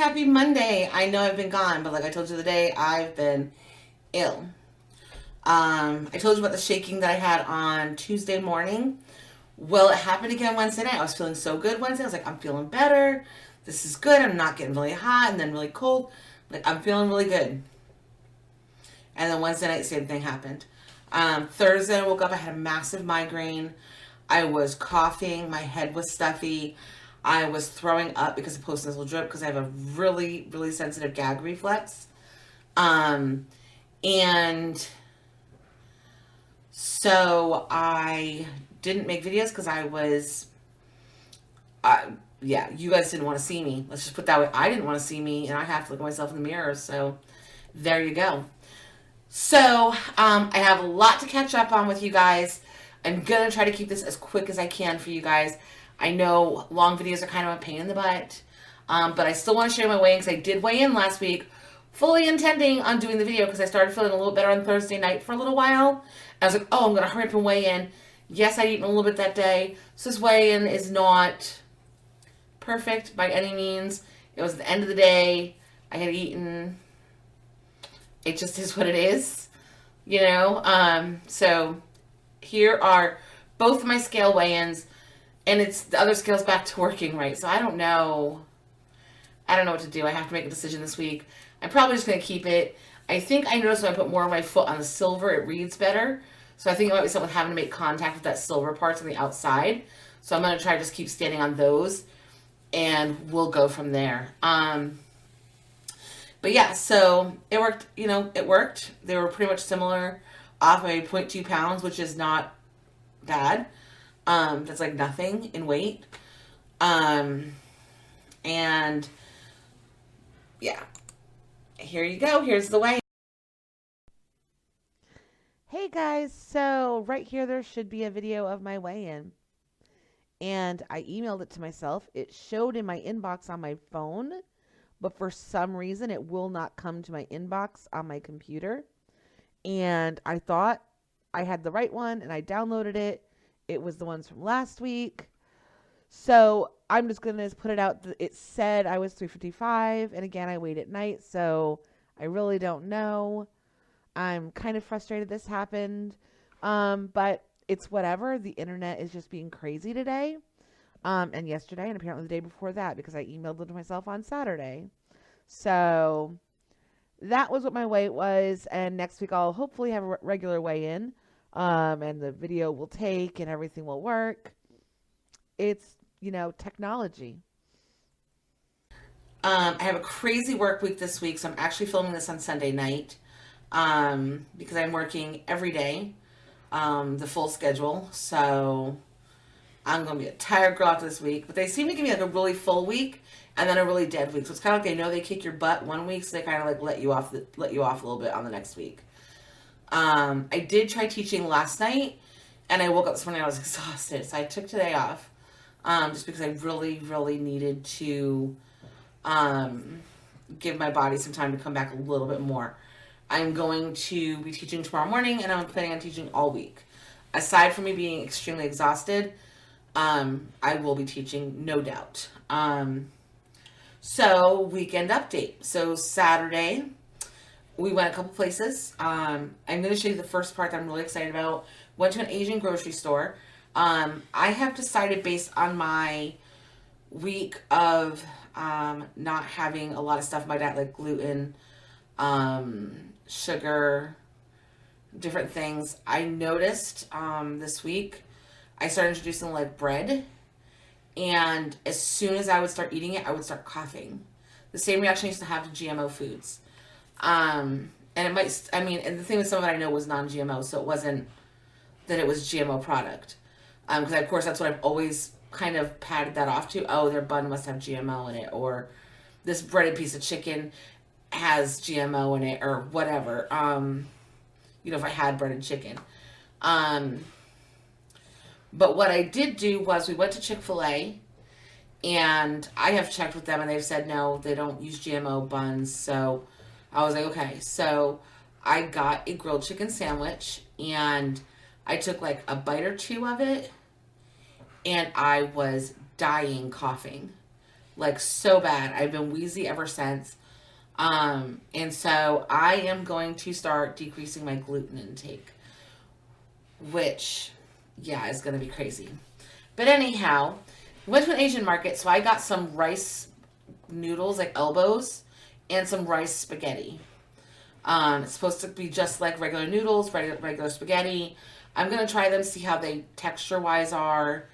happy Monday. I know I've been gone, but like I told you the day, I've been ill. I told you about the shaking that I had on Tuesday morning. Well, it happened again Wednesday night. I was feeling so good Wednesday. I was like, I'm feeling better. This is good. I'm not getting really hot and then really cold. Like, I'm feeling really good. And then Wednesday night, same thing happened. Thursday, I woke up. I had a massive migraine. I was coughing. My head was stuffy. I was throwing up because of postnasal drip because I have a really, really sensitive gag reflex. Um, and so I didn't make videos because uh, yeah, you guys didn't want to see me. Let's just put that way. I didn't want to see me, and I have to look at myself in the mirror. So there you go. So I have a lot to catch up on with you guys. I'm gonna try to keep this as quick as I can for you guys. I know long videos are kind of a pain in the butt, but I still want to share my weigh-in because I did weigh in last week, fully intending on doing the video because I started feeling a little better on Thursday night for a little while. I was like, oh, I'm gonna hurry up and weigh in. Yes, I'd eaten a little bit that day, so this weigh-in is not perfect by any means. It was the end of the day. I had eaten. It just is what it is, you know. So here are both of my scale weigh-ins, and it's the other scale's back to working right. So I don't know. I don't know what to do. I have to make a decision this week. I'm probably just gonna keep it. I think I noticed when I put more of my foot on the silver, it reads better. So I think it might be something with having to make contact with that silver parts on the outside. So I'm gonna try to just keep standing on those, and we'll go from there. But yeah, so it worked. You know, it worked. They were pretty much similar, off by 0.2 pounds, which is not bad. That's like nothing in weight. Um, and yeah, here you go. Here's the way. Hey guys, so right here there should be a video of my weigh-in. And I emailed it to myself. It showed in my inbox on my phone, but for some reason it will not come to my inbox on my computer. And I thought I had the right one and I downloaded it. It was the ones from last week. So I'm just going to put it out. It said I was 355, and again, I weighed at night, so I really don't know. I'm kind of frustrated this happened, but it's whatever. The internet is just being crazy today, and yesterday, and apparently the day before that, because I emailed it to myself on Saturday. So that was what my weight was, and next week I'll hopefully have a regular weigh-in, and the video will take, and everything will work. It's, technology. I have a crazy work week this week, so I'm actually filming this on Sunday night because I'm working every day, the full schedule. So I'm going to be a tired girl after this week. But they seem to give me like a really full week and then a really dead week. So it's kind of like they know they kick your butt one week, so they kind of like let you off a little bit on the next week. I did try teaching last night, and I woke up this morning and I was exhausted, so I took today off just because I really, really needed to give my body some time to come back a little bit more. I'm going to be teaching tomorrow morning, and I'm planning on teaching all week. Aside from me being extremely exhausted, I will be teaching, no doubt. So, weekend update. So, Saturday, we went a couple places. I'm going to show you the first part that I'm really excited about. Went to an Asian grocery store. I have decided, based on my week of not having a lot of stuff in my diet, like gluten, sugar, different things. I noticed this week I started introducing like bread, and as soon as I would start eating it, I would start coughing. The same reaction I used to have to GMO foods. And it might, I mean, and the thing with some of it I know was non-GMO, so it wasn't that it was GMO product. Because of course that's what I've always kind of patted that off to. Oh, their bun must have GMO in it, or this breaded piece of chicken has GMO in it, or whatever. If I had breaded chicken. But what I did do was we went to Chick-fil-A, and I have checked with them, and they've said no, they don't use GMO buns. So I was like, okay. So I got a grilled chicken sandwich, and I took like a bite or two of it, and I was dying coughing. like so bad. I've been wheezy ever since. And so I am going to start decreasing my gluten intake, which, yeah, is going to be crazy. But anyhow, went to an Asian market, so I got some rice noodles, like elbows, and some rice spaghetti. It's supposed to be just like regular noodles, regular spaghetti. I'm going to try them, see how they texture-wise are.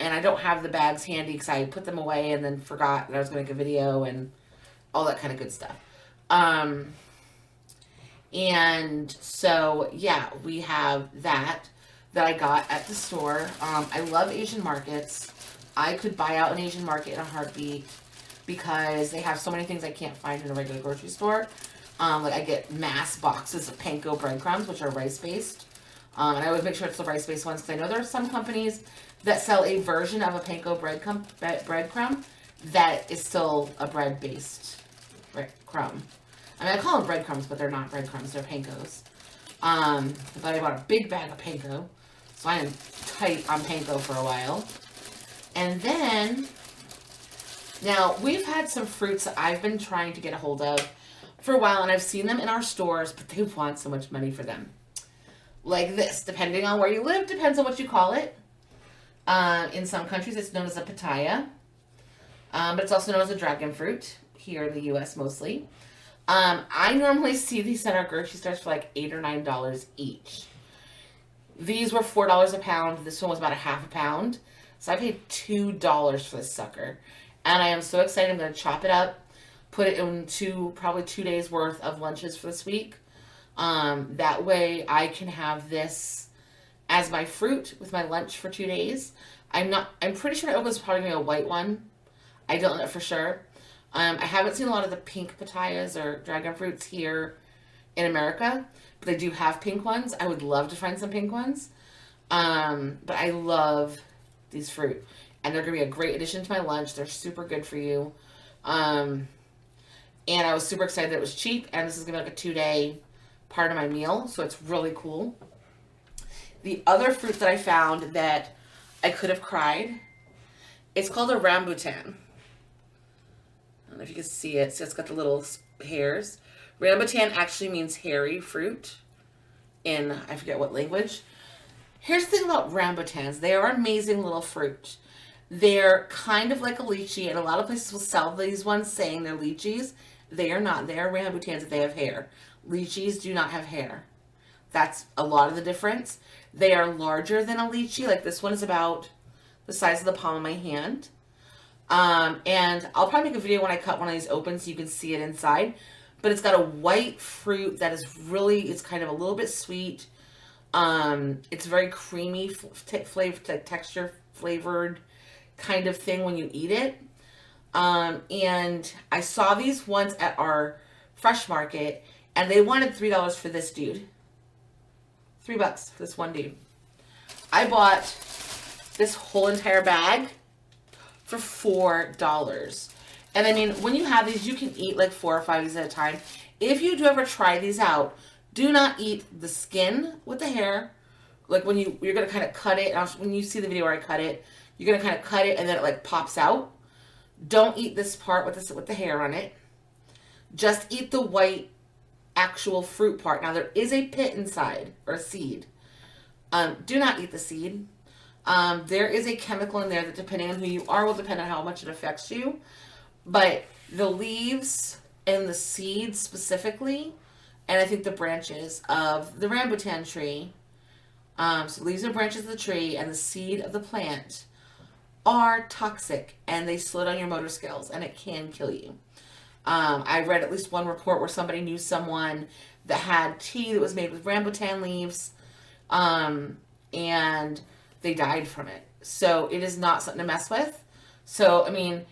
And I don't have the bags handy because I put them away and then forgot that I was going to make a video and all that kind of good stuff. And so, yeah, we have that I got at the store. I love Asian markets. I could buy out an Asian market in a heartbeat because they have so many things I can't find in a regular grocery store. Like I get mass boxes of panko breadcrumbs, which are rice-based. And I always make sure it's the rice-based ones because I know there are some companies that sell a version of a panko breadcrumb that is still a bread-based crumb. I mean, I call them breadcrumbs, but they're not breadcrumbs. They're pankos. But I bought a big bag of panko, so I am tight on panko for a while. And then, now, we've had some fruits that I've been trying to get a hold of for a while, and I've seen them in our stores, but they want so much money for them. Like this, depending on where you live, depends on what you call it. In some countries, it's known as a pitaya, but it's also known as a dragon fruit, here in the U.S. mostly. I normally see these at our grocery stores for like $8 or $9 each. These were $4 a pound. This one was about a half a pound. So I paid $2 for this sucker. And I am so excited. I'm going to chop it up, put it into probably 2 days worth of lunches for this week. That way I can have this as my fruit with my lunch for 2 days. I'm pretty sure it was probably going to be a white one. I don't know for sure. I haven't seen a lot of the pink pitayas or dragon fruits here in America, but they do have pink ones. I would love to find some pink ones. But I love these fruit. And they're going to be a great addition to my lunch. They're super good for you. And I was super excited that it was cheap. And this is going to be like a 2-day part of my meal. So it's really cool. The other fruit that I found that I could have cried, it's called a rambutan. I don't know if you can see it. So it's got the little hairs. Rambutan actually means hairy fruit in, I forget what language. Here's the thing about rambutans. They are amazing little fruit. They're kind of like a lychee, and a lot of places will sell these ones saying they're lychees. They are not. They are rambutans if they have hair. Lychees do not have hair. That's a lot of the difference. They are larger than a lychee. Like this one is about the size of the palm of my hand. And I'll probably make a video when I cut one of these open so you can see it inside. But it's got a white fruit that is really, it's kind of a little bit sweet. It's very creamy, texture flavored kind of thing when you eat it. And I saw these ones at our fresh market, and they wanted $3 for this dude. $3 for this one dude. I bought this whole entire bag for $4. And I mean, when you have these, you can eat like 4 or 5 of these at a time. If you do ever try these out, do not eat the skin with the hair. Like when you're going to kind of cut it. When you see the video where I cut it, you're going to kind of cut it and then it like pops out. Don't eat this part with the hair on it. Just eat the white actual fruit part. Now there is a pit inside, or a seed. Do not eat the seed. There is a chemical in there that, depending on who you are, will depend on how much it affects you. But the leaves and the seeds specifically, and I think the branches of the rambutan tree, so leaves and branches of the tree and the seed of the plant are toxic, and they slow down your motor skills, and it can kill you. I read at least one report where somebody knew someone that had tea that was made with rambutan leaves, and they died from it. So it is not something to mess with. So, I mean,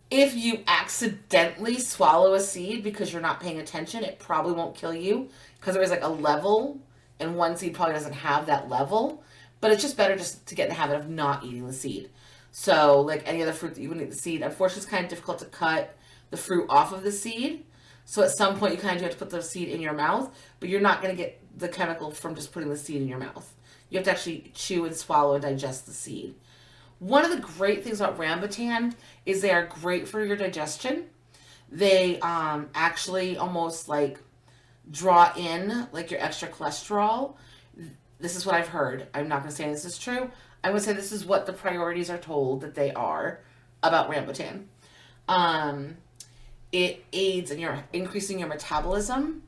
if you accidentally swallow a seed because you're not paying attention, it probably won't kill you, because there is like a level, and one seed probably doesn't have that level. But it's just better just to get in the habit of not eating the seed. So, like any other fruit that you wouldn't eat the seed, unfortunately it's kind of difficult to cut the fruit off of the seed. So at some point you kind of do have to put the seed in your mouth, but you're not going to get the chemical from just putting the seed in your mouth. You have to actually chew and swallow and digest the seed. One of the great things about rambutan is they are great for your digestion. They actually almost like draw in like your extra cholesterol. This is what I've heard. I'm not going to say this is true. I'm going to say this is what the priorities are told that they are about rambutan. Um, it aids in your increasing your metabolism.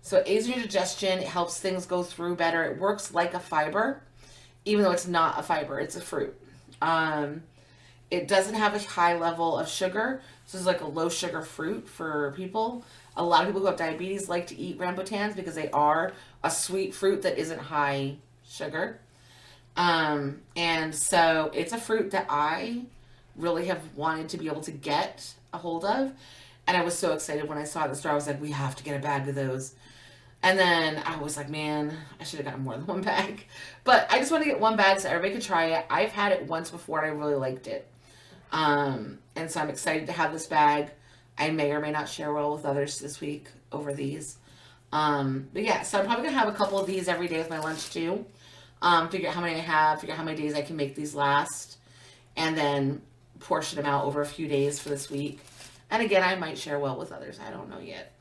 So it aids in your digestion. It helps things go through better. It works like a fiber, even though it's not a fiber. It's a fruit. Um, it doesn't have a high level of sugar. So it's like a low sugar fruit for people. A lot of people who have diabetes like to eat rambutans because they are a sweet fruit that isn't high sugar. And so it's a fruit that I really have wanted to be able to get a hold of. And I was so excited when I saw it at the store. I was like, we have to get a bag of those. And then I was like, man, I should have gotten more than one bag. But I just want to get one bag so everybody could try it. I've had it once before and I really liked it. And so I'm excited to have this bag. I may or may not share well with others this week over these. But yeah, so I'm probably going to have a couple of these every day with my lunch too. Figure out how many I have, figure out how many days I can make these last, and then portion them out over a few days for this week. And again, I might share well with others. I don't know yet.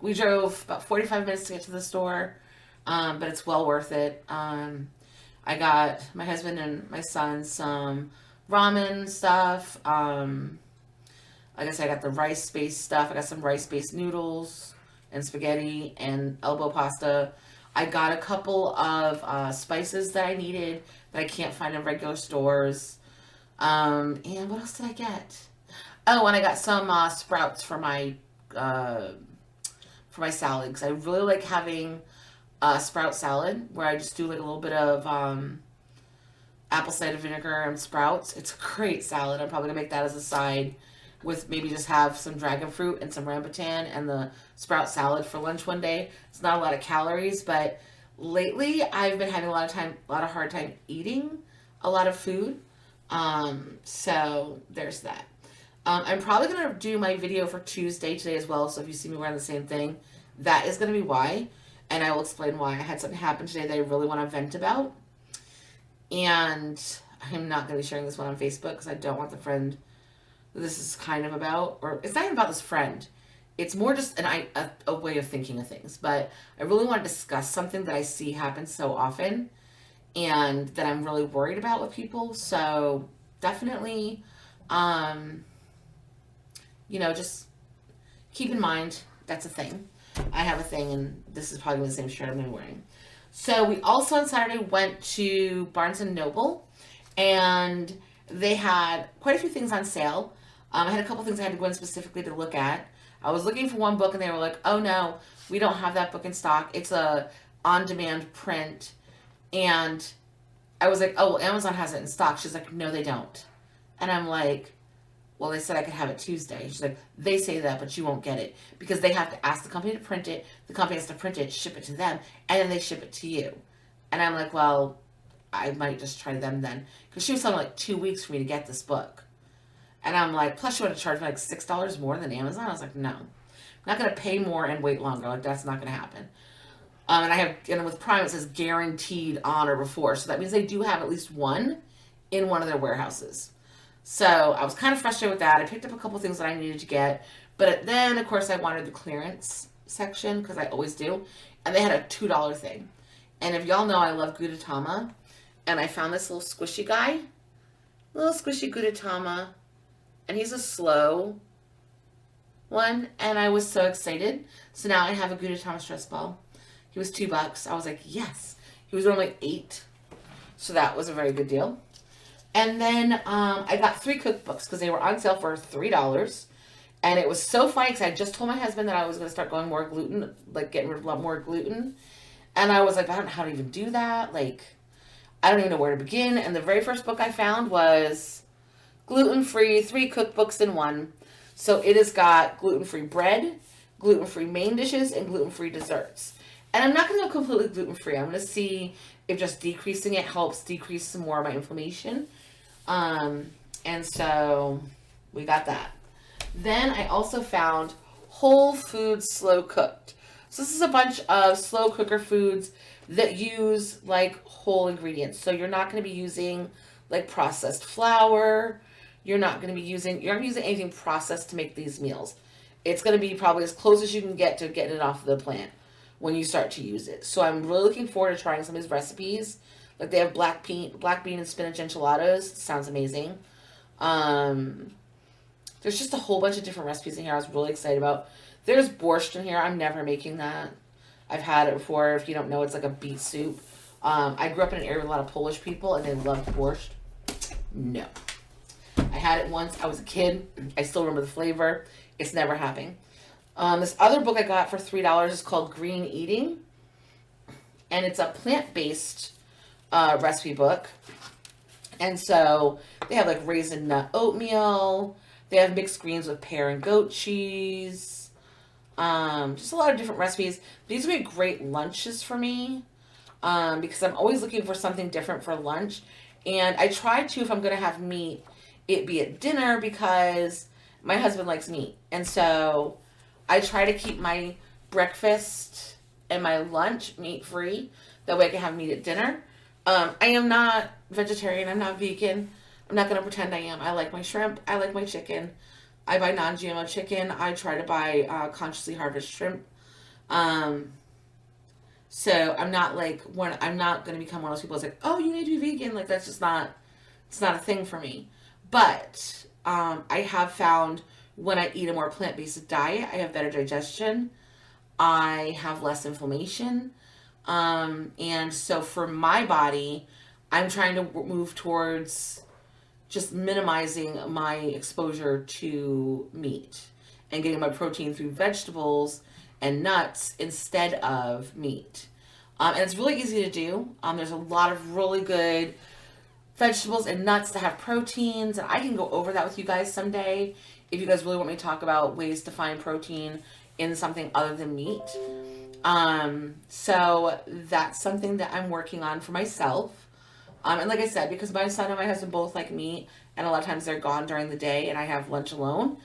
We drove about 45 minutes to get to the store, but it's well worth it. I got my husband and my son some ramen stuff. Like I said, I got the rice-based stuff. I got some rice-based noodles and spaghetti and elbow pasta. I got a couple of spices that I needed that I can't find in regular stores. And what else did I get? Oh, and I got some sprouts for my salad because I really like having a sprout salad where I just do like a little bit of apple cider vinegar and sprouts. It's a great salad. I'm probably gonna make that as a side with maybe just have some dragon fruit and some rambutan and the sprout salad for lunch one day. It's not a lot of calories, but lately I've been having a lot of hard time eating a lot of food. So there's that. I'm probably going to do my video for Tuesday today as well. So if you see me wearing the same thing, that is going to be why. And I will explain why. I had something happen today that I really want to vent about. And I'm not going to be sharing this one on Facebook because I don't want the friend that this is kind of about. Or it's not even about this friend. It's more just a way of thinking of things. But I really want to discuss something that I see happen so often. And that I'm really worried about with people. So definitely... just keep in mind that's a thing. I have a thing, and this is probably the same shirt I'm wearing. So we also on Saturday went to Barnes and Noble, and they had quite a few things on sale. I had a couple things I had to go in specifically to look at. I was looking for one book, and they were like, "Oh no, we don't have that book in stock. It's a on-demand print." And I was like, "Oh, well, Amazon has it in stock." She's like, "No, they don't." And I'm like, well, they said I could have it Tuesday. She's like, they say that, but you won't get it. Because they have to ask the company to print it. The company has to print it, ship it to them, and then they ship it to you. And I'm like, well, I might just try them then. Because she was telling me like 2 weeks for me to get this book. And I'm like, plus you want to charge me like $6 more than Amazon? I was like, no. I'm not going to pay more and wait longer. Like, that's not going to happen. And with Prime, it says guaranteed on or before. So that means they do have at least one in one of their warehouses. So I was kind of frustrated with that. I picked up a couple things that I needed to get. But then, of course, I wanted the clearance section because I always do. And they had a $2 thing. And if y'all know, I love Gudetama. And I found this little squishy guy. Little squishy Gudetama. And he's a slow one. And I was so excited. So now I have a Gudetama stress ball. He was $2. I was like, yes. He was only $8. So that was a very good deal. And then I got 3 cookbooks because they were on sale for $3. And it was so funny because I just told my husband that I was going to start going more gluten, like getting rid of a lot more gluten. And I was like, I don't know how to even do that. Like, I don't even know where to begin. And the very first book I found was gluten-free, 3 cookbooks in one. So it has got gluten-free bread, gluten-free main dishes, and gluten-free desserts. And I'm not going to go completely gluten-free. I'm going to see if just decreasing it helps decrease some more of my inflammation. And so we got that. Then I also found Whole Foods Slow Cooked. So this is a bunch of slow cooker foods that use like whole ingredients. So you're not going to be using like processed flour. You're not going to be using anything processed to make these meals. It's going to be probably as close as you can get to getting it off the plant when you start to use it. So I'm really looking forward to trying some of these recipes. Like they have black bean and spinach enchiladas. Sounds amazing. Um, there's just a whole bunch of different recipes in here I was really excited about. There's borscht in here. I'm never making that. I've had it before. If you don't know, it's like a beet soup. I grew up in an area with a lot of Polish people, and they loved borscht. No. I had it once. I was a kid. I still remember the flavor. It's never happening. This other book I got for $3 is called Green Eating, and it's a plant-based recipe book. And so they have like raisin nut oatmeal. They have mixed greens with pear and goat cheese. Just a lot of different recipes. These would be great lunches for me because I'm always looking for something different for lunch. And I try to, if I'm going to have meat, it be at dinner because my husband likes meat. And so I try to keep my breakfast and my lunch meat free. That way I can have meat at dinner. I am not vegetarian. I'm not vegan. I'm not going to pretend I am. I like my shrimp. I like my chicken. I buy non-GMO chicken. I try to buy consciously harvested shrimp. So I'm not like I'm not going to become one of those people that's like, oh, you need to be vegan. Like that's just not, it's not a thing for me. But I have found when I eat a more plant-based diet, I have better digestion. I have less inflammation. And so for my body, I'm trying to move towards just minimizing my exposure to meat and getting my protein through vegetables and nuts instead of meat. And it's really easy to do. There's a lot of really good vegetables and nuts that have proteins, and I can go over that with you guys someday if you guys really want me to talk about ways to find protein in something other than meat. So that's something that I'm working on for myself. And like I said, because my son and my husband both like meat, and a lot of times they're gone during the day and I have lunch alone,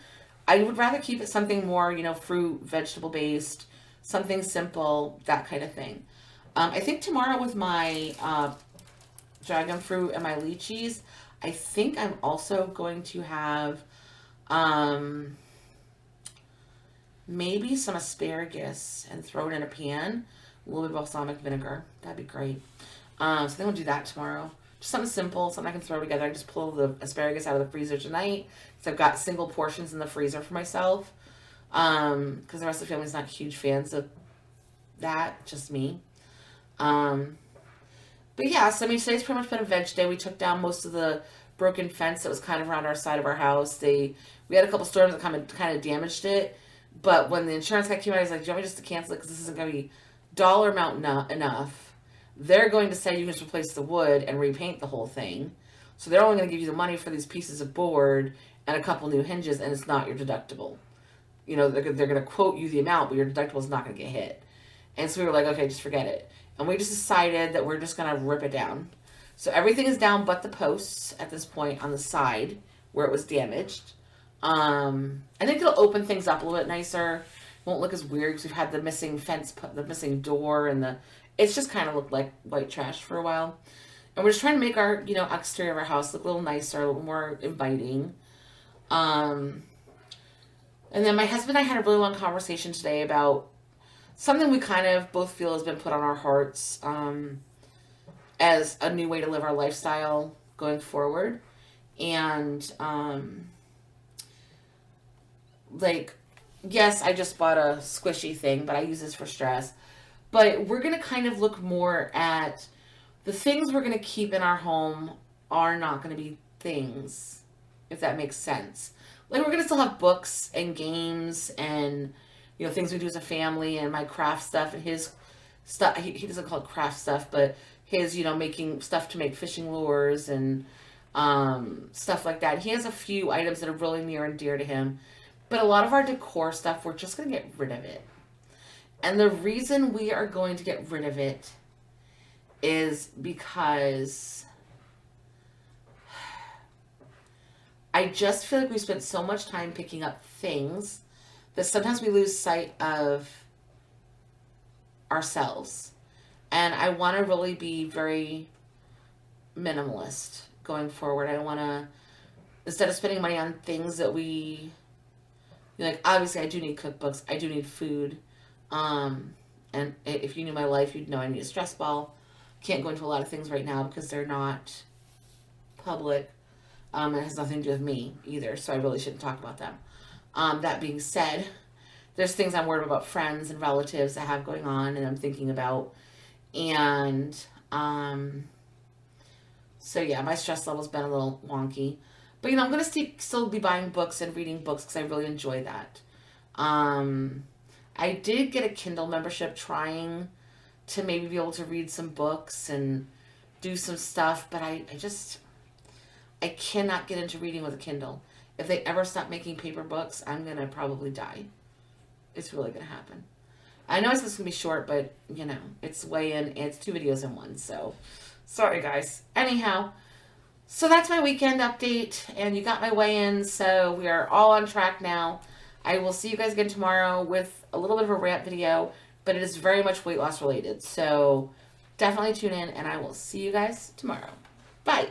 I would rather keep it something more, fruit, vegetable based, something simple, that kind of thing. I think tomorrow with my dragon fruit and my lychees, I think I'm also going to have maybe some asparagus and throw it in a pan, a little bit of balsamic vinegar. That'd be great. So I think we'll do that tomorrow. Just something simple, something I can throw together. I just pull the asparagus out of the freezer tonight. So I've got single portions in the freezer for myself. Because the rest of the family's not huge fans of that, just me. But yeah, so I mean, today's pretty much been a veg day. We took down most of the broken fence that was kind of around our side of our house. We had a couple storms that kind of damaged it. But when the insurance guy came out, he's like, do you want me just to cancel it? Because this isn't going to be dollar amount enough. They're going to say you can just replace the wood and repaint the whole thing. So they're only going to give you the money for these pieces of board and a couple new hinges, and it's not your deductible. They're going to quote you the amount, but your deductible is not going to get hit. And so we were like, okay, just forget it. And we just decided that we're just going to rip it down. So everything is down but the posts at this point on the side where it was damaged. I think it'll open things up a little bit nicer. Won't look as weird because we've had the missing fence, the missing door, and it's just kind of looked like white trash for a while. And we're just trying to make our, exterior of our house look a little nicer, a little more inviting. And then my husband and I had a really long conversation today about something we kind of both feel has been put on our hearts as a new way to live our lifestyle going forward. And, yes, I just bought a squishy thing, but I use this for stress. But we're going to kind of look more at the things we're going to keep in our home are not going to be things, if that makes sense. Like, we're going to still have books and games and, things we do as a family and my craft stuff and his stuff. He doesn't call it craft stuff, but his, making stuff to make fishing lures and stuff like that. He has a few items that are really near and dear to him. But a lot of our decor stuff, we're just going to get rid of it. And the reason we are going to get rid of it is because I just feel like we spent so much time picking up things that sometimes we lose sight of ourselves. And I want to really be very minimalist going forward. I want to, instead of spending money on things that like, obviously I do need cookbooks. I do need food. And if you knew my life, you'd know I need a stress ball. Can't go into a lot of things right now because they're not public. It has nothing to do with me either, so I really shouldn't talk about them. That being said, there's things I'm worried about friends and relatives that have going on and I'm thinking about. And so yeah, my stress level's been a little wonky. But I'm going to still be buying books and reading books because I really enjoy that. I did get a Kindle membership trying to maybe be able to read some books and do some stuff, but I cannot get into reading with a Kindle. If they ever stop making paper books, I'm going to probably die. It's really going to happen. I know it's going to be short, but, it's way in. It's 2 videos in one, so sorry, guys. Anyhow, so that's my weekend update, and you got my weigh-in, so we are all on track now. I will see you guys again tomorrow with a little bit of a rant video, but it is very much weight loss related, so definitely tune in, and I will see you guys tomorrow. Bye.